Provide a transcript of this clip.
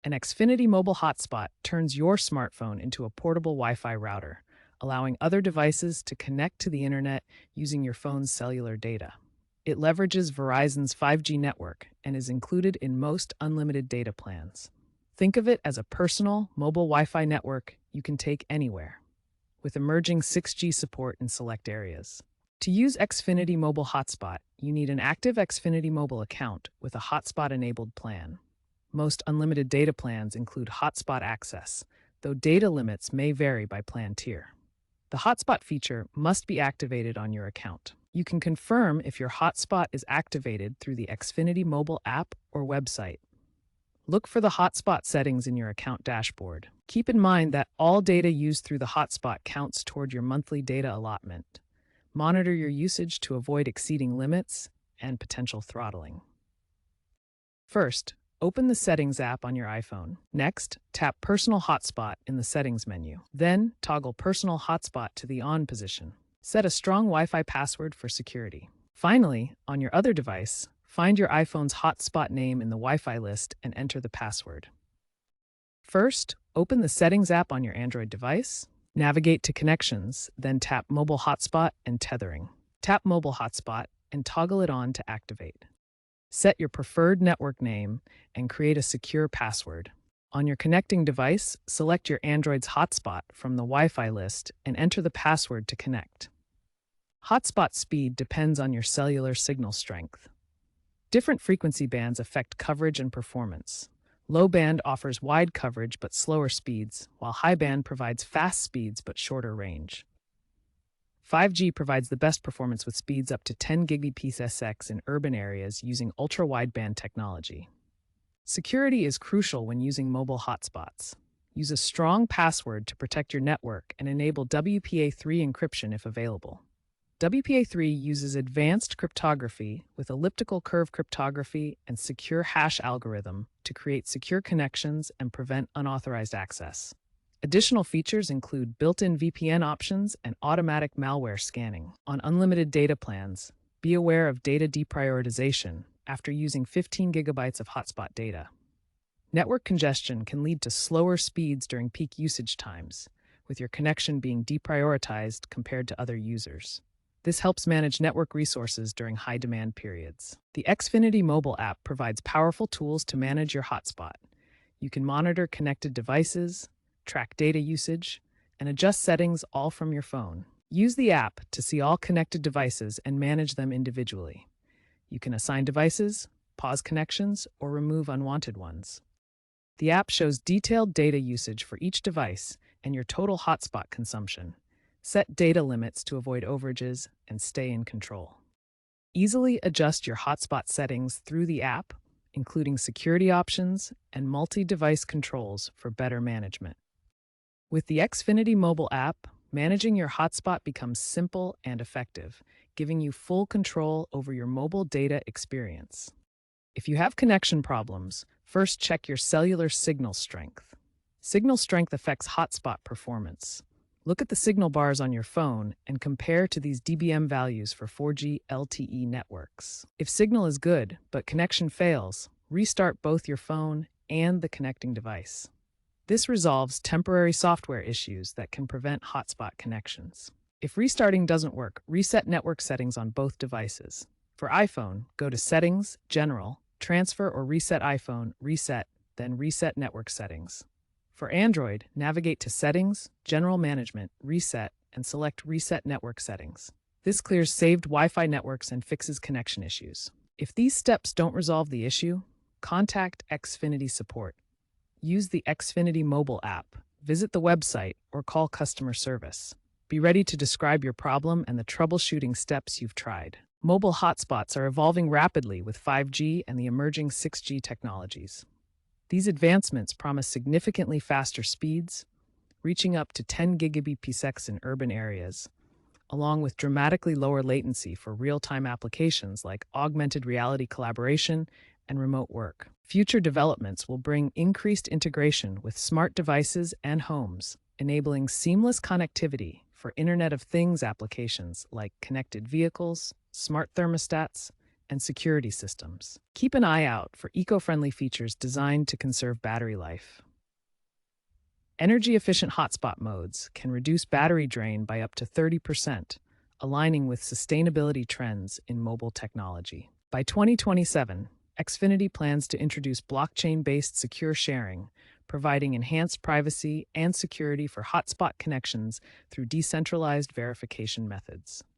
An Xfinity Mobile Hotspot turns your smartphone into a portable Wi-Fi router, allowing other devices to connect to the internet using your phone's cellular data. It leverages Verizon's 5G network and is included in most unlimited data plans. Think of it as a personal, mobile Wi-Fi network you can take anywhere, with emerging 6G support in select areas. To use Xfinity Mobile Hotspot, you need an active Xfinity Mobile account with a hotspot-enabled plan. Most unlimited data plans include hotspot access, though data limits may vary by plan tier. The hotspot feature must be activated on your account. You can confirm if your hotspot is activated through the Xfinity mobile app or website. Look for the hotspot settings in your account dashboard. Keep in mind that all data used through the hotspot counts toward your monthly data allotment. Monitor your usage to avoid exceeding limits and potential throttling. First, open the Settings app on your iPhone. Next, tap Personal Hotspot in the Settings menu. Then, toggle Personal Hotspot to the On position. Set a strong Wi-Fi password for security. Finally, on your other device, find your iPhone's hotspot name in the Wi-Fi list and enter the password. First, open the Settings app on your Android device. Navigate to Connections, then tap Mobile Hotspot and Tethering. Tap Mobile Hotspot and toggle it on to activate. Set your preferred network name and create a secure password. On your connecting device, select your Android's hotspot from the Wi-Fi list and enter the password to connect. Hotspot speed depends on your cellular signal strength. Different frequency bands affect coverage and performance. Low band offers wide coverage but slower speeds, while high band provides fast speeds but shorter range. 5G provides the best performance with speeds up to 10 Gbps in urban areas using ultra-wideband technology. Security is crucial when using mobile hotspots. Use a strong password to protect your network and enable WPA3 encryption if available. WPA3 uses advanced cryptography with elliptical curve cryptography and secure hash algorithm to create secure connections and prevent unauthorized access. Additional features include built-in VPN options and automatic malware scanning. On unlimited data plans, be aware of data deprioritization after using 15 gigabytes of hotspot data. Network congestion can lead to slower speeds during peak usage times, with your connection being deprioritized compared to other users. This helps manage network resources during high-demand periods. The Xfinity mobile app provides powerful tools to manage your hotspot. You can monitor connected devices, track data usage, and adjust settings all from your phone. Use the app to see all connected devices and manage them individually. You can assign devices, pause connections, or remove unwanted ones. The app shows detailed data usage for each device and your total hotspot consumption. Set data limits to avoid overages and stay in control. Easily adjust your hotspot settings through the app, including security options and multi-device controls for better management. With the Xfinity mobile app, managing your hotspot becomes simple and effective, giving you full control over your mobile data experience. If you have connection problems, first check your cellular signal strength. Signal strength affects hotspot performance. Look at the signal bars on your phone and compare to these dBm values for 4G LTE networks. If signal is good, but connection fails, restart both your phone and the connecting device. This resolves temporary software issues that can prevent hotspot connections. If restarting doesn't work, reset network settings on both devices. For iPhone, go to Settings, General, Transfer or Reset iPhone, Reset, then Reset Network Settings. For Android, navigate to Settings, General Management, Reset, and select Reset Network Settings. This clears saved Wi-Fi networks and fixes connection issues. If these steps don't resolve the issue, contact Xfinity support. Use the Xfinity mobile app, visit the website, or call customer service. Be ready to describe your problem and the troubleshooting steps you've tried. Mobile hotspots are evolving rapidly with 5G and the emerging 6G technologies. These advancements promise significantly faster speeds, reaching up to 10 Gbps in urban areas, along with dramatically lower latency for real-time applications like augmented reality collaboration and remote work. Future developments will bring increased integration with smart devices and homes, enabling seamless connectivity for Internet of Things applications like connected vehicles, smart thermostats, and security systems. Keep an eye out for eco-friendly features designed to conserve battery life. Energy-efficient hotspot modes can reduce battery drain by up to 30%, aligning with sustainability trends in mobile technology. By 2027, Xfinity plans to introduce blockchain-based secure sharing, providing enhanced privacy and security for hotspot connections through decentralized verification methods.